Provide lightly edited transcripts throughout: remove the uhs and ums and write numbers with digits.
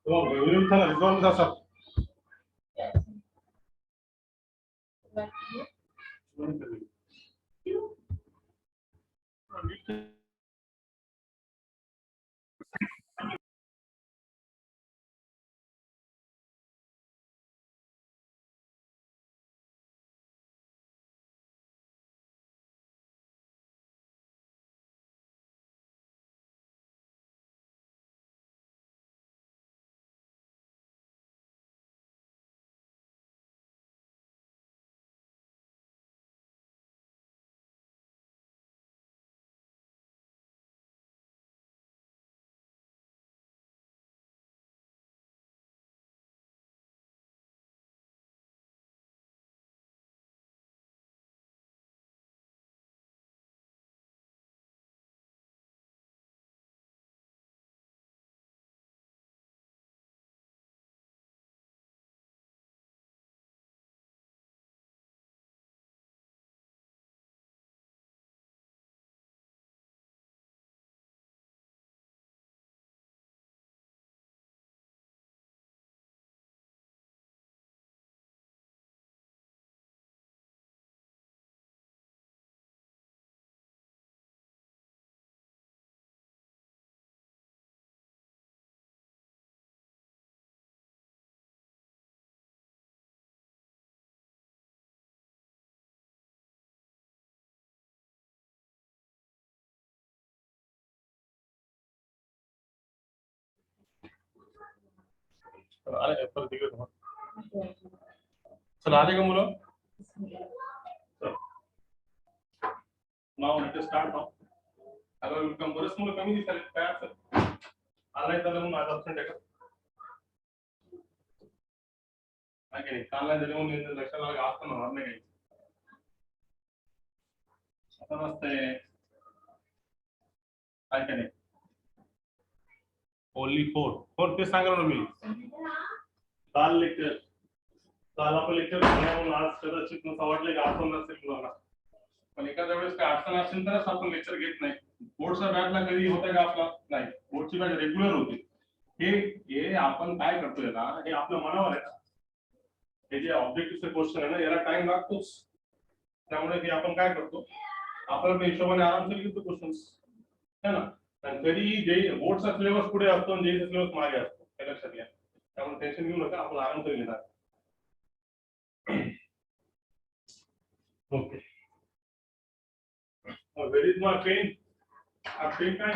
तुम्हाला विरुद्ध थांबा रिझॉल्व असा अरे परत इकडे थांबा. चला आले का मुलं नाव लेट स्टार्ट नाव हॅलो वेलकम. बरेच मुलं कमी दिसतात काय असेल आलाय तर म्हणून आज ऑप्शन टाका नाही काल नाही झाले म्हणून लक्षात आलं आज पण होणार नाही काही आता नसतंय काय काय नाही ओनली फोर ते सांगा ना मी काल लेक्चर काल आपण लेक्चर म्हणून आज कदाचित नसा वाटलं की अडचण नसेल मुलांना पण एखाद्या वेळेस काय अडचण असेल तरच आपण लेक्चर घेत नाही. बोर्डचा बॅचला कधी होतं का आपला नाही बोर्डची बॅच रेग्युलर होती. हे आपण काय करतोय ना हे आपल्या मनावर आहे. हे जे ऑब्जेक्टिव्हचे क्वेश्चन आहे ना याला टाइम लागतोच त्यामुळे हे आपण काय करतो आपल्या हिशोबाने आरामशीर घेतो क्वेश्चन्स है ना. कधी जे बोर्डचा सिलेबस पुढे असतो आणि जेईचा सिलेबस मागे असतो हे लक्षात घ्या. त्यामुळे टेन्शन घेऊ नका आपण आराम करून घेणार. Okay where is my pen pen काय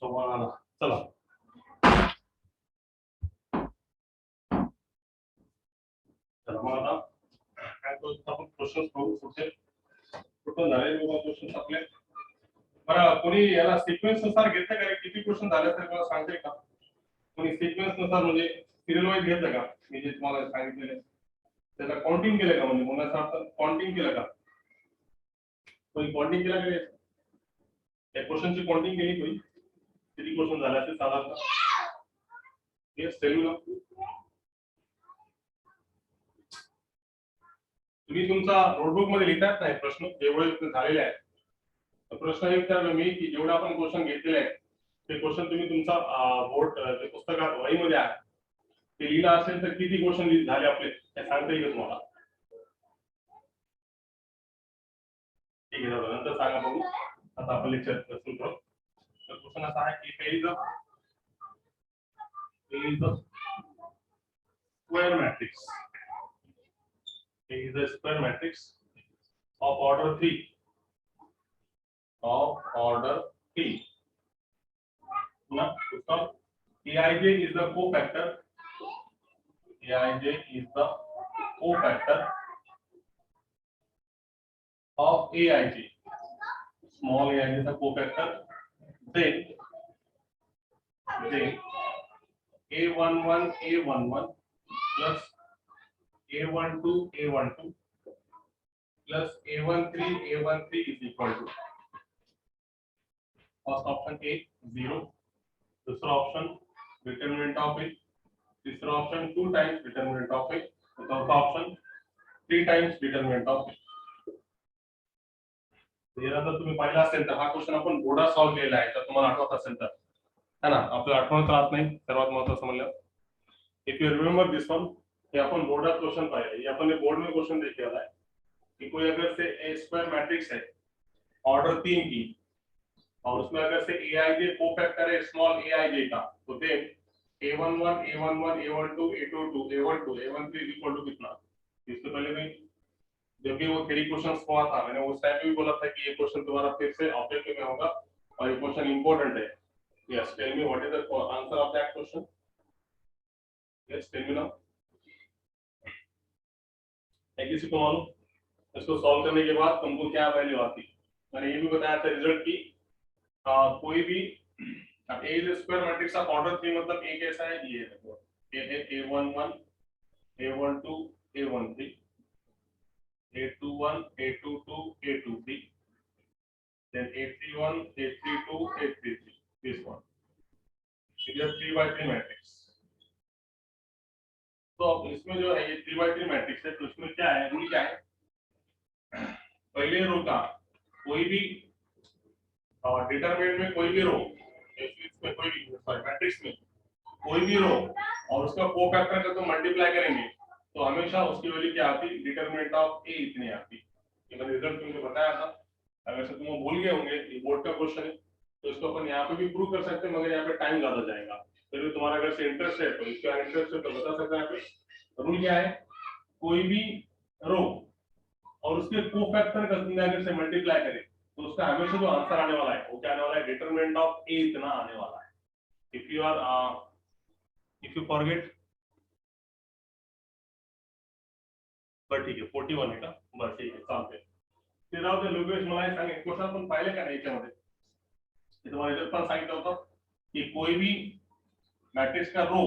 चला चला मग आता काय करतो आपण क्वेश्चन बघू पुढचे कुठून झाले बाबा क्वेश्चन आपले. बरं कोणी याला सिक्वेन्स नुसार घेतलं का किती क्वेश्चन झाले तर मला सांगते का कोणी सिक्वेन्स नुसार म्हणजे सिरियल वाईज घेतलं का मी जे तुम्हाला सांगितलेलं त्याला काउंटिंग केलं का म्हणजे मुलाचा काउंटिंग केलं का कोणी काउंटिंग केलं का या क्वेश्चनची काउंटिंग केली कोणी किती क्वेश्चन झाले असेल साधारणतः येस टेल ना. तुम्ही तुमचा नोटबुक मध्ये लिहितात नाही प्रश्न जेवढे झालेले आहेत प्रश्न हे विचारलं मी की जेवढे आपण क्वेश्चन घेतलेले आहेत ते क्वेश्चन तुम्ही तुमचा बोर्ड जे पुस्तकात वहीमध्ये आहे ते लिहिलं असेल तर किती क्वेश्चन झाले आपले हे सांगता येईल तुम्हाला. ठीक आहे नंतर सांगा बघू आता आपण लेक्चर सुरू करू. तर क्वेश्चन असा आहे की is the square matrix. A is a square matrix of order 3. Of order 3. Now, Aij is the cofactor. Aij is the cofactor of Aij. Small aij is the cofactor. Then A11 A11 plus A12 A12 plus A13 is equal to first option A 0, दूसरा option determinant of A, तीसरा option 2 times determinant of A, चौथा option 3 times determinant of A. यानंतर तुम्ही पाहिला असेल तर हा question आपण बोर्डात सॉल्व्ह केलेला आहे, तर तुम्हाला आठवत असेल तर है ना, आपल्याला आठवण राहत नाही सर्वात महत्त्वाचं म्हणलं. If you remember this one, हे आपण बोर्डात क्वेश्चन पाहिले, ये अपन ने बोर्ड में क्वेश्चन देखे वाला है कि कोई अगर से ए स्क्वायर मैट्रिक्स है ऑर्डर 3 की और उसमें अगर से aij कोफैक्टर है स्मॉल aij का, तो then a11 a11 a12 a22 a12 a13 equal to कितना. इससे पहले भी जब भी वो थ्री क्वेश्चंस हुआ था, मैंने उस टाइम भी बोला था कि ये क्वेश्चन तुम्हारा फिर से ऑब्जेक्टिव में होगा और ये क्वेश्चन इंपॉर्टेंट है. Yes, tell me what is the answer of that question. Yes, tell me now. है किसी को मालूम? इसको सॉल्व करने के बाद तुमको क्या वैल्यू आती. मैंने ये भी बताया था रिजल्ट की कोई भी अब ए स्क्वायर मैट्रिक्स ऑफ ऑर्डर 3 मतलब ए कैसा है, ये देखो ए है a11 a12 a13 a21 a22 a23 then a31 a32 a33, this one it is 3 by 3 matrix. तो अब इसमें जो है ये 3 by 3 मैट्रिक्स है, तो इसमें क्या है, रूल क्या है, पहले रो का कोई भी और डिटरमिनेंट में कोई भी रो, इसमें कोई भी सॉरी मैट्रिक्स में कोई भी रो और उसका कोफैक्टर का तो मल्टीप्लाई करेंगे तो हमेशा उसकी वैल्यू क्या आती, डिटरमिनेंट ऑफ ए इतनी आती. ये मैंने रिजल्ट तुमको बताया था, अगर से तुम भूल गए होंगे, ये बोर्ड का क्वेश्चन है तो इसको अपन यहाँ पे भी प्रूव कर सकते हैं, मगर यहाँ पे टाइम ज्यादा जाएगा. फिर भी तुम्हारा अगर से इंटरेस्ट है तो इसका इंटरेस्ट है तो बता सकते हैं. यहाँ पे रूल क्या है, कोई भी रो और उसके कोफैक्टर का तुमने अगर से मल्टीप्लाई करे तो उसका हमेशा जो आंसर आने वाला है वो क्या आने वाला है, डिटरमिनेंट ऑफ ए इतना आने वाला है. इफ यू फॉरगेट, बट ठीक है 41 आहे का, बस ठीक आहे चालते. ते राहू दे. लोकेश मला हे सांगे क्वेश्चन आपण पाहिले का नाही याच्यामध्ये, ते तुम्हाला रिजल्ट पण सांगितलं होतं कि कोई भी मैट्रिक्स का रो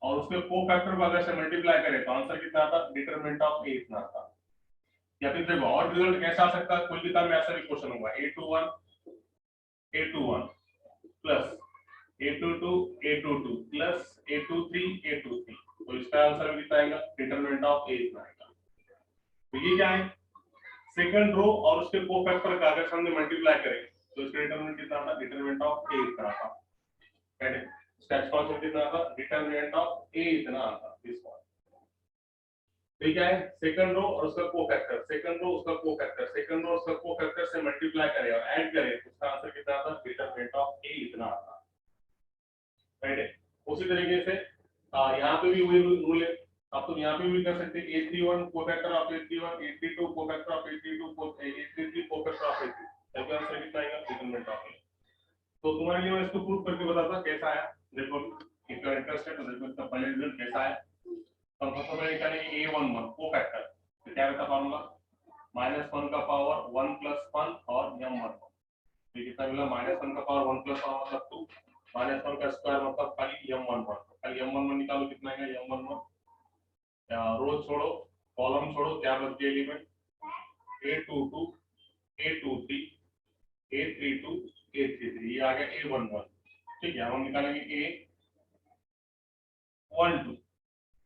और उसके कोफैक्टर को अगर से मल्टीप्लाई करें तो आंसर कितना आता, डिटरमिनेंट ऑफ ए इतना आता. या फिर देखो और रिजल्ट कैसा आ सकता है, कोई भी काम में ऐसा भी क्वेश्चन होगा a21 plus a22 a22 plus a23 a23, तो इसका आंसर भी कितना आएगा, डिटरमिनेंट ऑफ ए इतना आएगा. तो ये क्या है, सेकंड रो और उसके कोफैक्टर का अगर हमने मल्टीप्लाई करें तो इसका डिटरमिनेंट कितना आता, डिटरमिनेंट ऑफ ए इतना आता. राइट, इसका एक्सपांशन कितना आता, डिटरमिनेंट ऑफ ए इतना आता. This one. तो क्या है, सेकंड रो और उसका कोफैक्टर, सेकंड रो उसका कोफैक्टर, सेकंड रो उसका कोफैक्टर से मल्टीप्लाई करें और ऐड करें तो उसका आंसर कितना आता, डिटरमिनेंट ऑफ ए इतना आता. राइट है. उसी तरीके से यहाँ पे भी वही रूल है, आप तो यहाँ पे भी कर सकते हैं a31 cofactor of a31 a32 cofactor of a32 a33 cofactor of a33, इसका आंसर कितना आएगा, डिटरमिनेंट ऑफ ए. तो तुम्हारे लिए मैं इसको प्रूव करके बताता कैसा आया. देखो इसका इंटरेस्ट है तो देखो इसका पहले रिजल्ट कैसा है. तो सबसे पहले निकालेंगे a11 कोफैक्टर, तो क्या रहता फार्मूला, -1 का पावर 1 + 1 और m1. ये कितना मिला, -1 का पावर 1 + 1 मतलब 2, -1 का स्क्वायर मतलब खाली m11. खाली m11 निकालो कितना आएगा, m11 रो छोड़ो कॉलम छोड़ो, क्या बच गया element, a22 a23 a32 a33, ये आ गया a11. ठीक है, हम निकालेंगे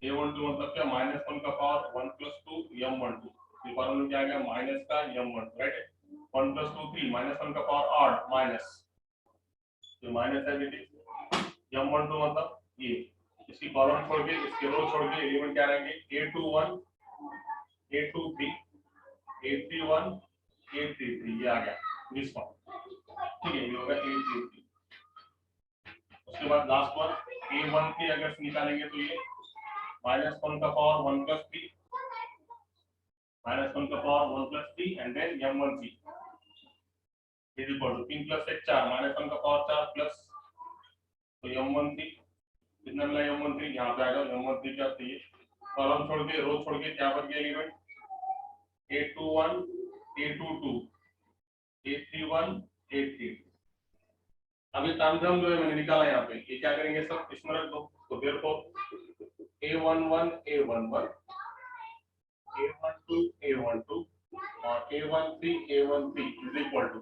a12 मतलब क्या, -1 का पावर 1 + 2 m12. ये फॉर्मूला क्या आ गया, माइनस का m12. राइट, 1 + 2 3, -1 का पावर 8 माइनस, तो माइनस है बेटी m12 मतलब ये. इसकी कॉलम छोड़ के इसके रो छोड़ के एलिमेंट क्या रहेंगे, a21 a23 a31 a33, ये आ गया दिस फॉर्म. ठीक है, ये होगा a33. उसके बाद लास्ट वन a13 अगर निकालेंगे तो ये -1 का पावर 1 + 3, -1 का power 1 + 3 and then m13 is equal to 3 + 1 4, -1 का पावर 4 प्लस, तो m13 कितना मिला, m13 यहाँ पे आ जाओ. m13 क्या चाहिए, कॉलम छोड़ के रो छोड़ के क्या बच गया element, a21 a22 a31 a33. अभी तामझाम जो है मैंने निकाला यहाँ पे, ये क्या करेंगे सब इसमें रख दो. तो therefore a11 a11 a12 a12 और A13 इज इक्वल टू,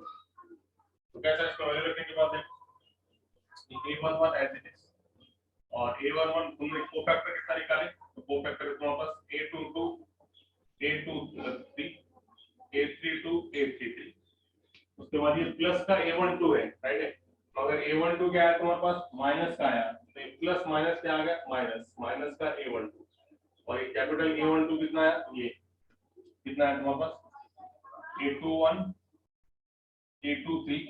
तो कैसा इसका वैल्यू रखने के बाद A11 एज इट इज और A11 तुमने कोफैक्टर कितना निकाले, तो कोफैक्टर तुम्हारे पास A22 A23 A32 A33, उसके बाद ये प्लस का A12 है, राइट है। तो अगर A12 क्या है तुम्हारे पास, माइनस का आया, तो प्लस माइनस क्या आ गया, माइनस, माइनस का A12, और ये कैपिटल A12 कितना है, ये कितना है तुम्हारे पास, A21 A23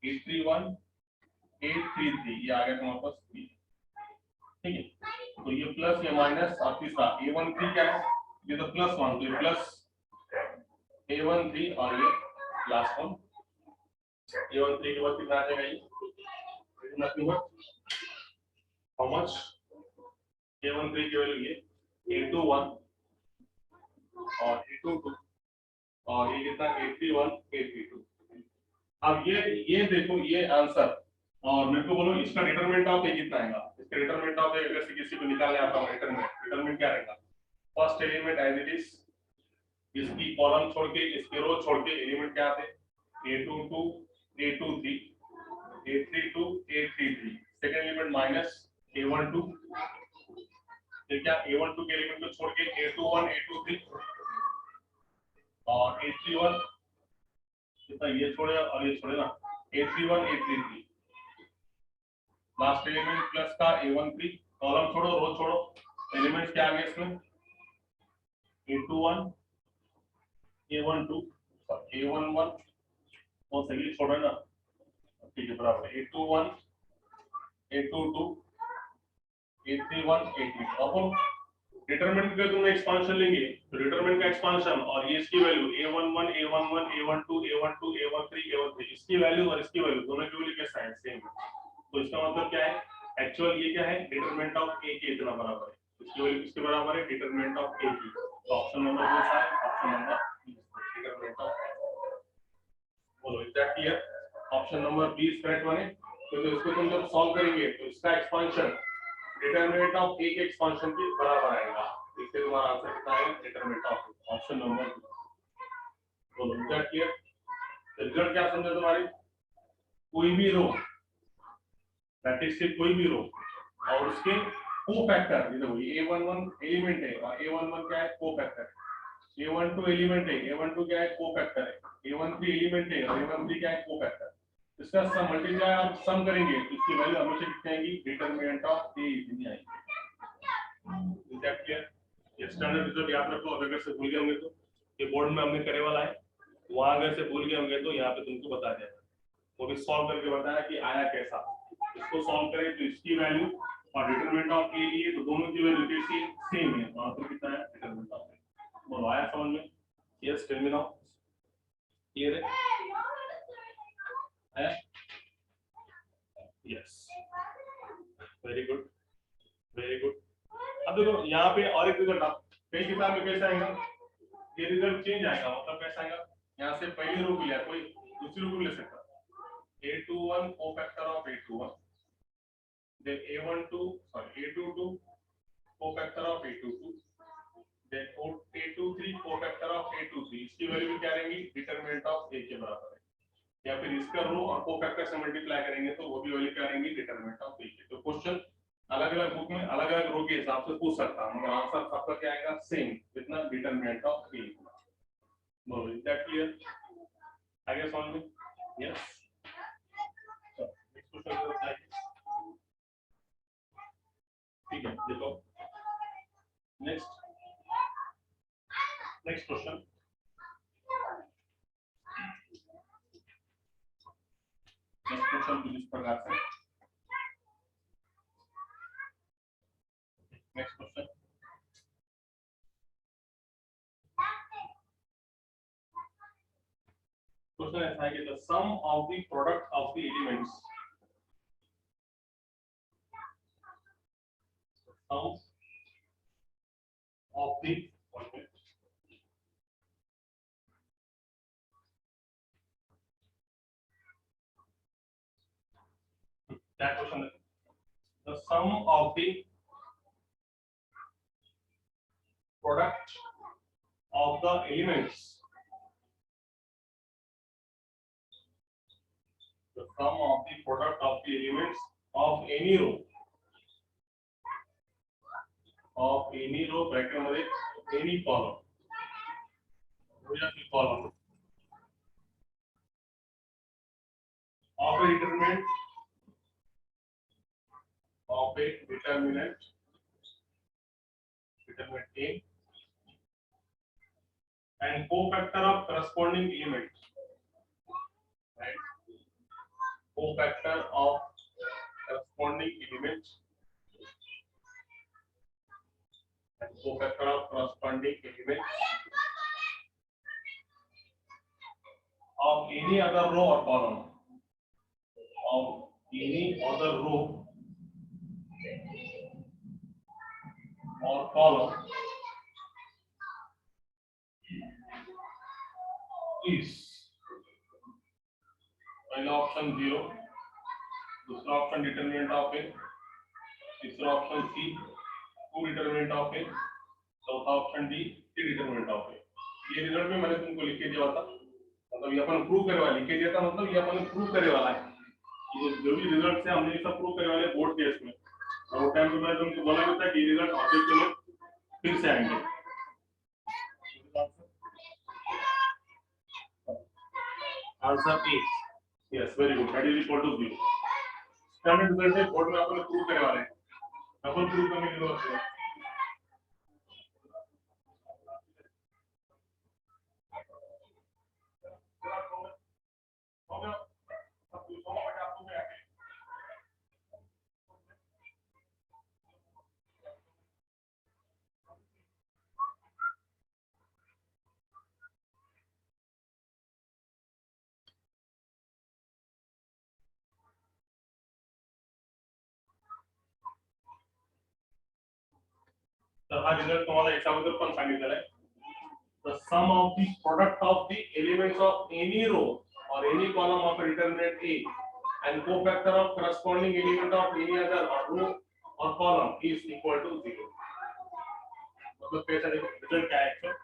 A31 A33, ये आ गया तुम्हारे पास, ठीक है। तो ये प्लस, ये माइनस, और तीसरा A13 क्या है, ये तो प्लस 1, तो ये प्लस A13 और ये लास्ट वन A13 के बाद कितना आ जाएगा, ये nothing but how much, A13 की वैल्यू ये A21 और A22 और ये कितना A31 A32। अब ये देखो ये आंसर, और मेरे को बोलो इसका डिटरमिनेंट ऑफ ए कितना आएगा। इसका डिटरमिनेंट ऑफ ए अगर किसी को निकालने आता हो, डिटरमिनेंट क्या रहेगा, first element as it is, इसकी कॉलम छोड़ के, इसके रो छोड़ के एलिमेंट क्या आते, A22 A23 A32 A33, second element minus A12, फिर क्या A12 के एलिमेंट को छोड़ के A21 A23 और A31, कितना ये छोड़े और ये छोड़े ना, A31 A33, last element plus का A13, कॉलम छोड़ो रो छोड़ो, एलिमेंट्स क्या आ गए इसमें, A21 A12 A11 और सही छोड़े ना, ठीक है बराबर, A21 A22 A31 A33। अब डिटरमिनेंट का तुमने एक्सपांशन लेंगे, तो डिटरमिनेंट का एक्सपांशन और ये इसकी value A11 A11 A12 A12 A13 A13, इसकी वैल्यू और इसकी वैल्यू दोनों की वैल्यू कैसा है, सेम। तो इसका मतलब क्या है, एक्चुअल ये क्या है, डिटरमिनेंट ऑफ ए के इतना बराबर है, इसकी वैल्यू किसके बराबर है, डिटरमिनेंट ऑफ ए की। तो ऑप्शन नंबर कौन सा है, ऑप्शन नंबर डिटरमिनेंट ऑफ, बोलो is that clear, option number B is correct one है। तो इसको तुम जब सॉल्व करेंगे तो इसका एक्सपांशन डिटरमिनेंट ऑफ ए के एक्सपांशन के बराबर आएगा, इससे तुम्हारा आंसर कितना है, डिटरमिनेंट ऑफ ऑप्शन नंबर, बोलो इज दैट क्लियर। रिजल्ट क्या समझे तुम्हारी, कोई भी रो, मैट्रिक्स के कोई भी रो और उसके कोफैक्टर, ये देखो ये A11 एलिमेंट है और A11 क्या है, कोफैक्टर, A12 एलिमेंट है, A12 क्या है, कोफैक्टर है, A13 एलिमेंट है और A13 क्या है, कोफैक्टर, इसका सम मल्टीप्लाई आप सम करेंगे तो इसकी वैल्यू हमेशा कितनी आएगी, डिटरमिनेंट ऑफ ए इतनी आएगी। इज दैट क्लियर, ये स्टैंडर्ड रिजल्ट याद रखो, अगर से भूल गए होंगे तो ये बोर्ड में हमने करे वाला है, वहां अगर से भूल गए होंगे तो यहाँ पे तुमको बता दिया, वो भी सॉल्व करके बताया कि आया कैसा। इसको सॉल्व करें तो इसकी वैल्यू और डिटरमिनेंट ऑफ ए लिए, तो दोनों की वैल्यू कैसी सेम है, तो आंसर कितना है, डिटरमिनेंट ऑफ ए। बोलो आया समझ में, yes tell me now, clear है, yes, very good very good. अब देखो यहाँ पे और एक रिजल्ट, आप कई किताब में कैसा आएगा, ये रिजल्ट चेंज आएगा, मतलब कैसा आएगा, यहाँ से पहली रो को लिया, कोई दूसरी रो को ले सकता, A21 cofactor of A21, then A22 cofactor of A22, then A23 cofactor of A23, इसकी वैल्यू भी क्या रहेंगी, डिटरमिनेंट ऑफ ए के बराबर है, या फिर इसका रो और कोफैक्टर से मल्टीप्लाई करेंगे तो वो भी वैल्यू क्या रहेंगी, डिटरमिनेंट ऑफ ए के। तो क्वेश्चन अलग अलग बुक में अलग अलग रो के हिसाब से पूछ सकता है, मगर आंसर सबका क्या आएगा, सेम, कितना, डिटरमिनेंट ऑफ ए। बोलो इज दैट क्लियर, आगे समझ में, यस। ठीक है देखो, नेक्स्ट क्वेश्चन, कुछ इस प्रकार से, नेक्स्ट क्वेश्चन, क्वेश्चन ऐसा है कि the sum of the product of the elements, sum of the that question, the sum of the product of the elements, the sum of the product of the elements of any row bracket मध्ये any column of a determinant A and cofactor of corresponding element, right? Cofactor of corresponding element and cofactor of corresponding element of any other row or column, of any other row or column is पहला option 0, दूसरा option determinant of A, तीसरा option C 2 determinant of A, चौथा option D 3 determinant of ए। ये result में मैंने तुमको लिख के दिया था, मतलब ये अपन प्रूव करने वाला, लिख के दिया था मतलब ये अपन प्रूव करने वाला है। ये जो भी रिजल्ट से हमने सब प्रूव करने वाले बोर्ड टेस्ट में, और वो टाइम पे मैंने तुमको बोला भी था कि ये रिजल्ट ऑब्जेक्ट के लोग फिर से आएंगे। Answer A, yes very good, that is equal to 0। Standard result है बोर्ड में अपन प्रूव करने वाले हैं, अपन प्रूव करने की जरूरत है। तर हा रिजल्ट तुम्हाला याच्याबद्दल पण सांगितलेला आहे। The sum of the product of the elements of any row or any column of a determinant A and cofactor of corresponding element of any other row or column is equal to 0। मतलब कैसा देखो result क्या है actual,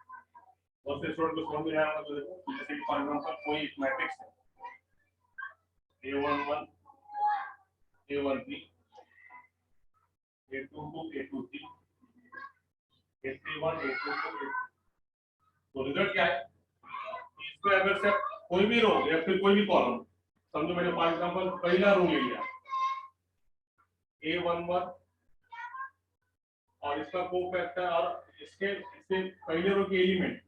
और से student को समझ में आया मतलब देखो, जैसे कि फॉर एग्जांपल कोई एक मैट्रिक्स है A11 A13 A22 A23 A31 A22 तो रिजल्ट क्या है, इसमें अगर से कोई भी रो या फिर कोई भी कॉलम, समझो मैंने फॉर एग्जांपल पहला रो ले लिया A11 और इसका कोफैक्टर और इसके पहले रो के एलिमेंट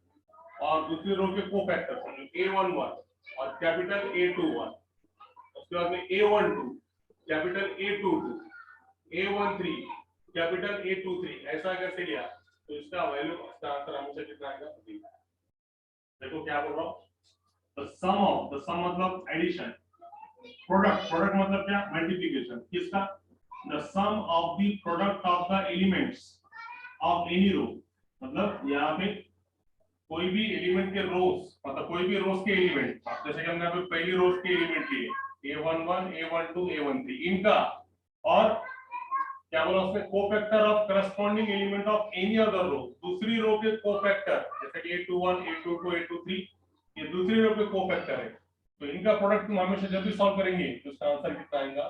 और दूसरी रो के कोफैक्टर, समझो A11 और कैपिटल A21, उसके बाद में A12 capital A22 A13 capital A23, ऐसा अगर से लिया तो इसका वैल्यू, इसका आंसर हमेशा कितना आएगा? देखो क्या बोल रहा हूं, द सम मतलब एडिशन, प्रोडक्ट मतलब क्या? मल्टीप्लिकेशन। किसका? The sum of the product of the elements of any row, मतलब यहाँ पे कोई भी एलिमेंट के रोज, मतलब कोई भी रोज के एलिमेंट, जैसे कि हमने यहाँ पे पहली रोज के एलिमेंट लिए A11 A12 A13, इनका और क्या बोला उसमें, cofactor of corresponding element of any other row, दूसरी रो के कोफैक्टर, जैसे कि A21 A22 A23, ये दूसरी रो के कोफैक्टर है, तो इनका प्रोडक्ट तुम हमेशा जब भी सॉल्व करेंगे तो इसका आंसर कितना आएगा?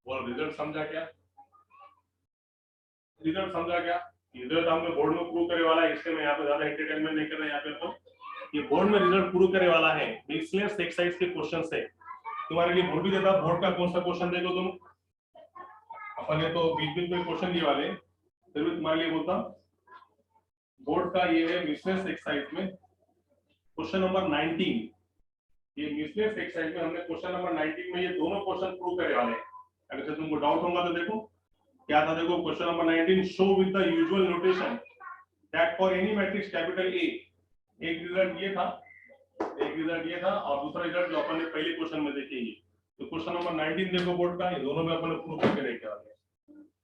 वो रिजल्ट समझा क्या? रिजल्ट समझा क्या? रिजल्ट हमने बोर्ड में प्रूव करने वाला है, इसलिए मैं यहाँ पे ज्यादा एंटरटेनमेंट नहीं कर रहा यहाँ पे, तो ये बोर्ड में रिजल्ट प्रूव करने वाला है, इसलिए एक्सरसाइज के क्वेश्चन से तुम्हारे लिए बोर्ड भी देता, बोर्ड का कौन सा क्वेश्चन देखो तुम, अपन ने तो बीच में क्वेश्चन दिए वाले, फिर भी तुम्हारे लिए बोलता बोर्ड का ये है मिसलेस एक्सरसाइज में क्वेश्चन नंबर 19। ये मिसलेस एक्सरसाइज में हमने क्वेश्चन नंबर 19 में ये दोनों क्वेश्चन प्रूव करने वाले हैं। अगर तुमको डाउट होगा तो देखो क्या था, देखो question number 19, show with the usual notation that for any matrix capital A, एक रिजल्ट ये था और दूसरा रिजल्ट जो अपन ने पहले क्वेश्चन में देखे ये, तो क्वेश्चन नंबर 19 देखो बोर्ड का, ये दोनों में अपन ने प्रूव करके देखे वाले।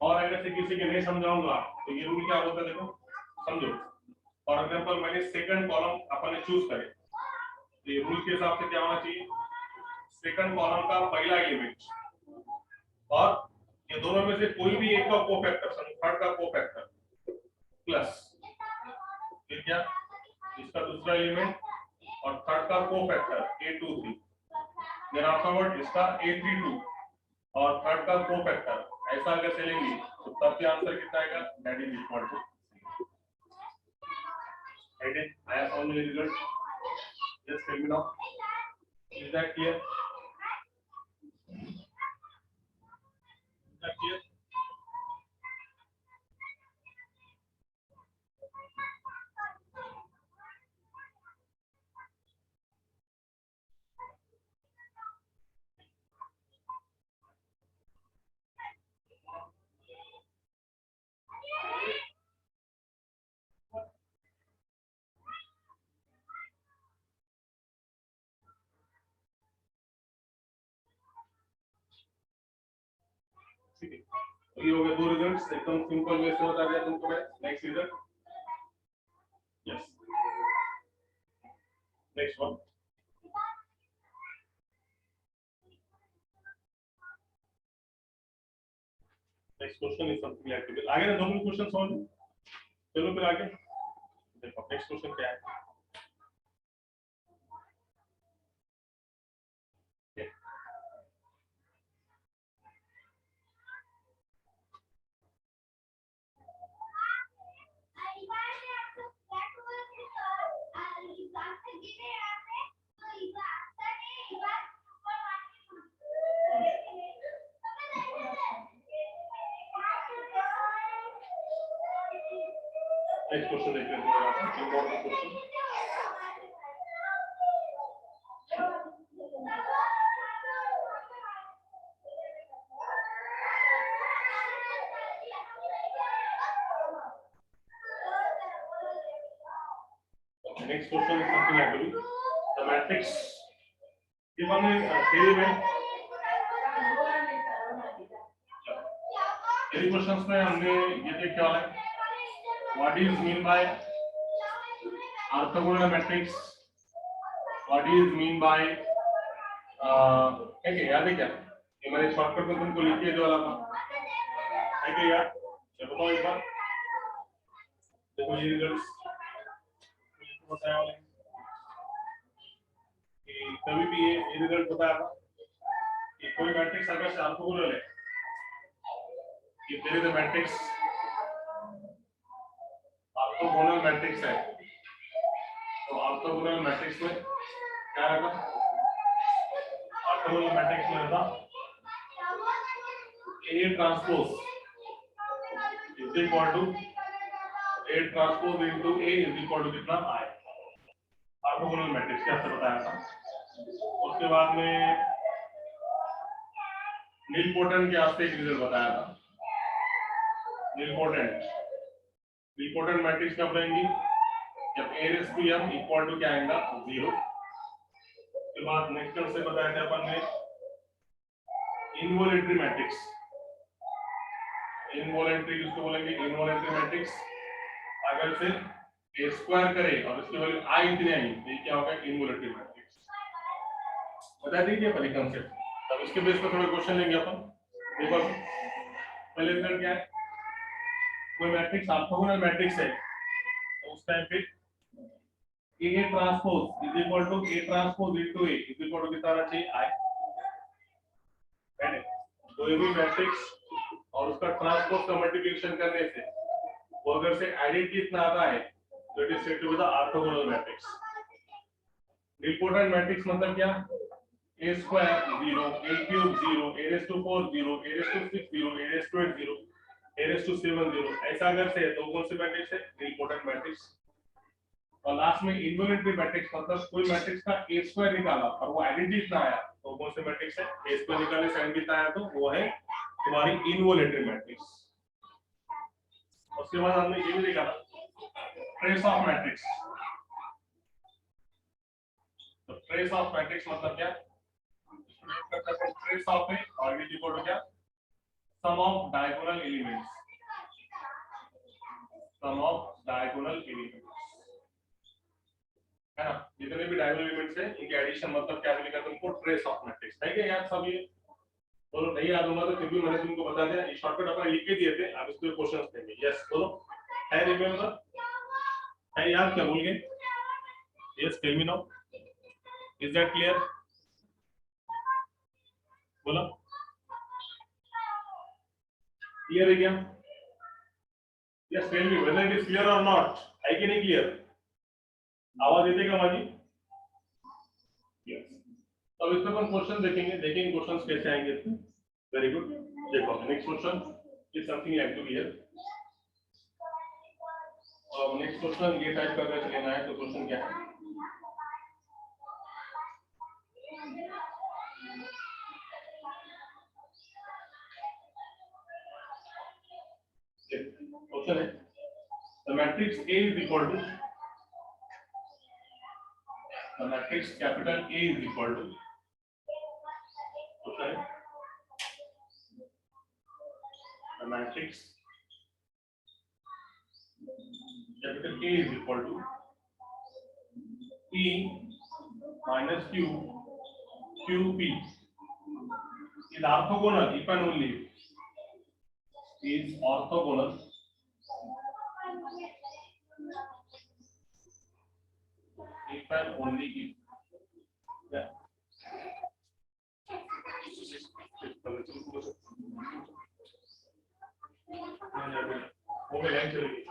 और अगर से किसी के नहीं समझाऊंगा तो ये रूल क्या होता है देखो, समझो। फॉर एग्जांपल मैंने सेकंड कॉलम अपन ने चूज करे, तो ये रूल के हिसाब से क्या होना चाहिए, सेकंड कॉलम का पहला एलिमेंट और ये दोनों में से कोई भी एक का कोफैक्टर, थर्ड का कोफैक्टर प्लस फिर क्या, इसका दूसरा एलिमेंट और थर्ड का कोफैक्टर A23, देन आफ्टरवर्ड इसका A32 और थर्ड का कोफैक्टर, ऐसा अगर चलेंगे तो तब क्या आंसर कितना आएगा, दैट इज इक्वल टू। आया समझ में result? Just tell me now, is that clear? Is that clear? ठीक है, तो ये हो गए दो रिजल्ट्स, एकदम सिंपल वे से बता दिया तुमको मैं। Next result, yes, next one. Next question is something like this. आगे ना दो तीन क्वेश्चन सॉल्व, चलो फिर आगे देखो नेक्स्ट क्वेश्चन क्या है। नेक्स्ट क्वेश्चन देखते हैं, important question. Next question is something like this. The matrix given in table में, यदि क्वेश्चंस में हमने ये देख क्या है, what is mean by orthogonal matrix, what is mean by क्या याद है क्या, ये मैंने शॉर्टकट में तुमको लिख के जो वाला था है क्या यार, चलो बताओ एक बार। देखो ये रिजल्ट्स बताया वाले कि कभी भी ये रिजल्ट बताया था कि कोई मैट्रिक्स अगर ऑर्थोगोनल है, if there is a matrix orthogonal matrix है, तो ऑर्थोगोनल मैट्रिक्स में क्या रहेगा, ऑर्थोगोनल मैट्रिक्स में रहता A transpose is equal to A transpose into A is equal to कितना I, ऑर्थोगोनल मैट्रिक्स कैसे बताया था। उसके बाद में नीलपोर्टेंट के वास्ते एक रिजल्ट बताया था, नीलपोर्टेंट मैट्रिक्स कब रहेंगी, जब A raise to m equal to क्या आएगा 0। उसके बाद नेक्स्ट टर्म से बताया था अपन ने इनवॉलेंट्री मैट्रिक्स, इनवॉलेंट्री किसको बोलेंगे, इनवॉलेंट्री मैट्रिक्स अगर से A स्क्वायर करे और इसकी वैल्यू I इतनी आई तो ये क्या होगा, इनवॉलेंट्री मैट्रिक्स। बता दीजिए पहले कंसेप्ट, तब इसके बेस पर थोड़े क्वेश्चन लेंगे अपन। देखो पहले रिजल्ट क्या है, कोई मैट्रिक्स ऑर्थोगोनल मैट्रिक्स है तो उस टाइम पे A transpose is equal to A transpose into A is equal to कितना आना चाहिए I, है कोई भी मैट्रिक्स और उसका ट्रांसपोज का मल्टीप्लिकेशन करने से वो अगर से आइडेंटिटी इतना आता है तो it is said to be the orthogonal matrix. Nilpotent matrix मतलब क्या, A square 0, A cube 0, A raise to 4 0, A raise to 6 0, A raise to 8 0, A raise to 7 0, ऐसा अगर से तो कौन सी मैट्रिक्स है, नीलपोर्टेंट मैट्रिक्स। और लास्ट में इनवॉलेंट्री मैट्रिक्स मतलब कोई मैट्रिक्स का A स्क्वायर निकाला और वो आइडेंटिटी इतना आया तो कौन सी मैट्रिक्स है, A स्क्वायर निकालने से आइडेंटिटी आया तो वो है तुम्हारी इनवॉलेंट्री मैट्रिक्स। उसके बाद हमने ये भी देखा था ट्रेस ऑफ मैट्रिक्स, तो ट्रेस ऑफ मैट्रिक्स मतलब क्या, ट्रेस ऑफ है और ये इक्वल टू क्या, sum of diagonal elements, sum of diagonal elements है ना, जितने भी डायगोनल एलिमेंट्स है इनके एडिशन मतलब क्या लिखा तुमको, ट्रेस ऑफ मैट्रिक्स है क्या यार सब। ये बोलो नहीं याद होगा तो फिर भी मैंने तुमको बता दिया, ये शॉर्टकट अपन लिख के दिए थे, अब इसके क्वेश्चंस देंगे। यस बोलो, है रिमेंबर है यार, क्या बोल गए? Yes, tell me now, is that clear? बोलो, क्लियर है क्या? Yes, tell me whether it is clear और नॉट, है कि नहीं क्लियर? आवाज येते का माझी? यस। तो अब इसमें अपन क्वेश्चन देखेंगे, देखेंगे क्वेश्चंस कैसे आएंगे इसमें। वेरी गुड, देखो next question is something you have to hear. और नेक्स्ट क्वेश्चन ये टाइप करके चलेना है, तो क्वेश्चन क्या है? क्वेश्चन है the matrix A is equal to, the matrix capital A is equal to, question है the matrix capital A is equal to P minus Q QP is orthogonal if and only is orthogonal if and only if, yeah. हो गया चलेगी।